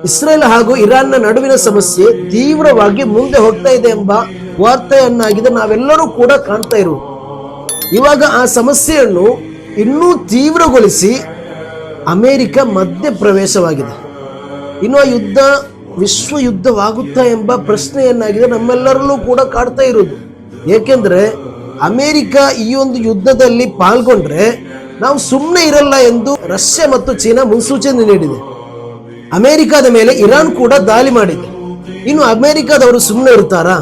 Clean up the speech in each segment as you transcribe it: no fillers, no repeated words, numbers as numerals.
Israel ಹಾಗೂ ಇರಾನ್ನ ನಡುವಿನ ಸಮಸ್ಯೆ ತೀವ್ರವಾಗಿ ಮುಂದೆ ಹೋಗ್ತಾ ಇದೆ ಎಂಬ ವಾರ್ತೆಯನ್ನಾಗಿದೆ ನಾವೆಲ್ಲರೂ ಕೂಡ ಕಾಣ್ತಾ ಇರುವುದು. ಇವಾಗ ಆ ಸಮಸ್ಯೆಯನ್ನು ಇನ್ನೂ ತೀವ್ರಗೊಳಿಸಿ ಅಮೆರಿಕ ಮಧ್ಯ ಪ್ರವೇಶವಾಗಿದೆ. ಇನ್ನು ಆ ಯುದ್ಧ ವಿಶ್ವ ಯುದ್ಧವಾಗುತ್ತಾ ಎಂಬ ಪ್ರಶ್ನೆಯನ್ನಾಗಿದೆ ನಮ್ಮೆಲ್ಲರಲ್ಲೂ ಕೂಡ ಕಾಡ್ತಾ ಇರುವುದು. ಏಕೆಂದ್ರೆ ಅಮೆರಿಕ ಈ ಒಂದು ಯುದ್ಧದಲ್ಲಿ ಪಾಲ್ಗೊಂಡ್ರೆ ನಾವು ಸುಮ್ಮನೆ ಇರಲ್ಲ ಎಂದು ರಷ್ಯಾ ಮತ್ತು ಚೀನಾ ಮುನ್ಸೂಚನೆ ನೀಡಿದೆ. ಅಮೆರಿಕದ ಮೇಲೆ ಇರಾನ್ ಕೂಡ ದಾಳಿ ಮಾಡಿದೆ. ಇನ್ನು ಅಮೆರಿಕದವರು ಸುಮ್ಮನೆ ಇರ್ತಾರಾ?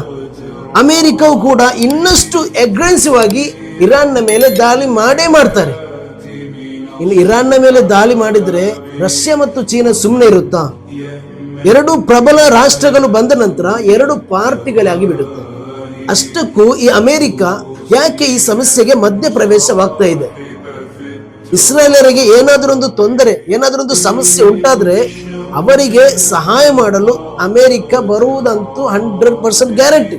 ಅಮೆರಿಕವು ಕೂಡ ಇನ್ನಷ್ಟು ಅಗ್ರೆಸಿವ್ ಆಗಿ ಇರಾನ್ನ ಮೇಲೆ ದಾಳಿ ಮಾಡೇ ಮಾಡ್ತಾರೆ. ಇನ್ನು ಇರಾನ್ನ ಮೇಲೆ ದಾಳಿ ಮಾಡಿದ್ರೆ ರಷ್ಯಾ ಮತ್ತು ಚೀನಾ ಸುಮ್ಮನೆ ಇರುತ್ತಾ? ಎರಡು ಪ್ರಬಲ ರಾಷ್ಟ್ರಗಳು ಬಂದ ನಂತರ ಎರಡು ಪಾರ್ಟಿಗಳಾಗಿ ಬಿಡುತ್ತೆ. ಅಷ್ಟಕ್ಕೂ ಈ ಅಮೆರಿಕ ಯಾಕೆ ಈ ಸಮಸ್ಯೆಗೆ ಮಧ್ಯ ಪ್ರವೇಶವಾಗ್ತಾ ಇದೆ? ಇಸ್ರೇಲರಿಗೆ ಏನಾದರೊಂದು ತೊಂದರೆ, ಏನಾದರೊಂದು ಸಮಸ್ಯೆ ಉಂಟಾದ್ರೆ ಅವರಿಗೆ ಸಹಾಯ ಮಾಡಲು ಅಮೆರಿಕ ಬರುವುದಂತೂ 100% ಗ್ಯಾರಂಟಿ.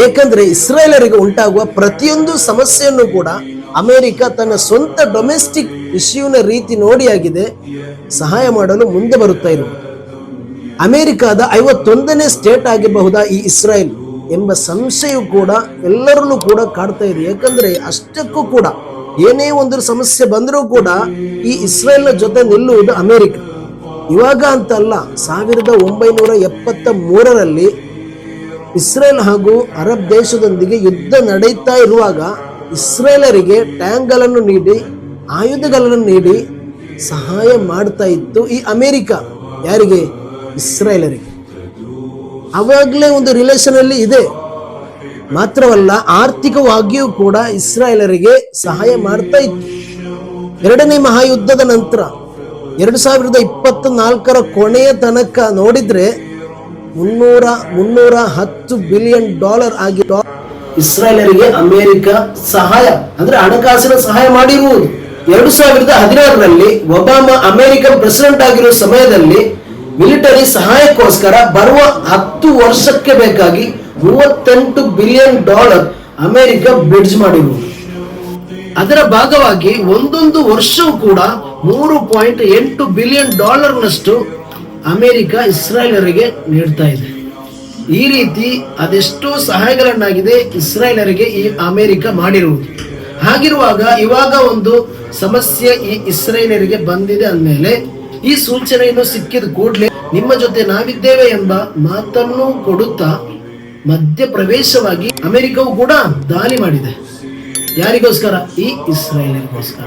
ಏಕೆಂದ್ರೆ ಇಸ್ರೇಲರಿಗೆ ಉಂಟಾಗುವ ಪ್ರತಿಯೊಂದು ಸಮಸ್ಯೆಯನ್ನು ಕೂಡ ಅಮೆರಿಕ ತನ್ನ ಸ್ವಂತ ಡೊಮೆಸ್ಟಿಕ್ ಇಶ್ಯೂನ ರೀತಿ ನೋಡಿಯಾಗಿದೆ ಸಹಾಯ ಮಾಡಲು ಮುಂದೆ ಬರುತ್ತಾ ಇರುವುದು. ಅಮೆರಿಕದ 51ನೇ ಸ್ಟೇಟ್ ಆಗಿರಬಹುದಾ ಈ ಇಸ್ರೇಲ್ ಎಂಬ ಸಂಶಯ ಕೂಡ ಎಲ್ಲರಲ್ಲೂ ಕೂಡ ಕಾಡ್ತಾ ಇದೆ. ಯಾಕಂದ್ರೆ ಅಷ್ಟಕ್ಕೂ ಕೂಡ ಏನೇ ಒಂದು ಸಮಸ್ಯೆ ಬಂದರೂ ಕೂಡ ಈ ಇಸ್ರೇಲ್ನ ಜೊತೆ ನಿಲ್ಲುವುದು ಅಮೆರಿಕ. ಇವಾಗ ಅಂತಲ್ಲ, 1973ರಲ್ಲಿ ಇಸ್ರೇಲ್ ಹಾಗೂ ಅರಬ್ ದೇಶದೊಂದಿಗೆ ಯುದ್ಧ ನಡೆಯುತ್ತಾ ಇರುವಾಗ ಇಸ್ರೇಲರಿಗೆ ಟ್ಯಾಂಕ್ಗಳನ್ನು ನೀಡಿ ಆಯುಧಗಳನ್ನು ನೀಡಿ ಸಹಾಯ ಮಾಡ್ತಾ ಇತ್ತು ಈ ಅಮೆರಿಕ. ಯಾರಿಗೆ? ಇಸ್ರೇಲರಿಗೆ. ಅವಾಗಲೇ ಒಂದು ರಿಲೇಷನ್ ಅಲ್ಲಿ ಇದೆ. ಮಾತ್ರವಲ್ಲ, ಆರ್ಥಿಕವಾಗಿಯೂ ಕೂಡ ಇಸ್ರಾಯೇಲರಿಗೆ ಸಹಾಯ ಮಾಡ್ತಾ ಇತ್ತು. ಎರಡನೇ ಮಹಾಯುದ್ಧದ ನಂತರ 2024 ಕೊನೆಯ ತನಕ ನೋಡಿದ್ರೆ $310 ಬಿಲಿಯನ್ ಆಗಿ ಇಸ್ರಾಯೇಲರಿಗೆ ಅಮೆರಿಕ ಸಹಾಯ ಅಂದ್ರೆ ಹಣಕಾಸಿನ ಸಹಾಯ ಮಾಡಿರುವುದು. 2016ರಲ್ಲಿ ಒಬಾಮಾ ಅಮೆರಿಕನ್ ಪ್ರೆಸಿಡೆಂಟ್ ಆಗಿರುವ ಸಮಯದಲ್ಲಿ ಮಿಲಿಟರಿ ಸಹಾಯಕ್ಕೋಸ್ಕರ ಬರುವ 10 ವರ್ಷಕ್ಕೆ ಬೇಕಾಗಿ $38 ಬಿಲಿಯನ್ ಅಮೆರಿಕ ಬಿಡ್ಜ್ ಮಾಡಿರುವುದು. ಅದರ ಭಾಗವಾಗಿ ಒಂದೊಂದು ವರ್ಷವೂ ಕೂಡ $3.8 ಬಿಲಿಯನ್ ನಷ್ಟು ಅಮೆರಿಕ ಇಸ್ರಾಯೇಲರಿಗೆ ನೀಡ್ತಾ ಇದೆ. ಈ ರೀತಿ ಅದೆಷ್ಟೋ ಸಹಾಯಗಳನ್ನಾಗಿದೆ ಇಸ್ರಾಯೇಲರಿಗೆ ಈ ಅಮೆರಿಕ ಮಾಡಿರುವುದು. ಹಾಗಿರುವಾಗ ಇವಾಗ ಒಂದು ಸಮಸ್ಯೆ ಈ ಇಸ್ರಾಯೇಲರಿಗೆ ಬಂದಿದೆ ಅಂದಮೇಲೆ ಈ ಸೂಚನೆಯನ್ನು ಸಿಕ್ಕಿದ ಕೂಡಲೇ ನಿಮ್ಮ ಜೊತೆ ನಾವಿದ್ದೇವೆ ಎಂಬ ಮಾತನ್ನು ಕೊಡುತ್ತಾ ಮಧ್ಯ ಪ್ರವೇಶವಾಗಿ ಅಮೆರಿಕವು ಕೂಡ ದಾಳಿ ಮಾಡಿದೆ. ಯಾರಿಗೋಸ್ಕರ? ಈ ಇಸ್ರಾಯೇಲರಿಗೋಸ್ಕರ.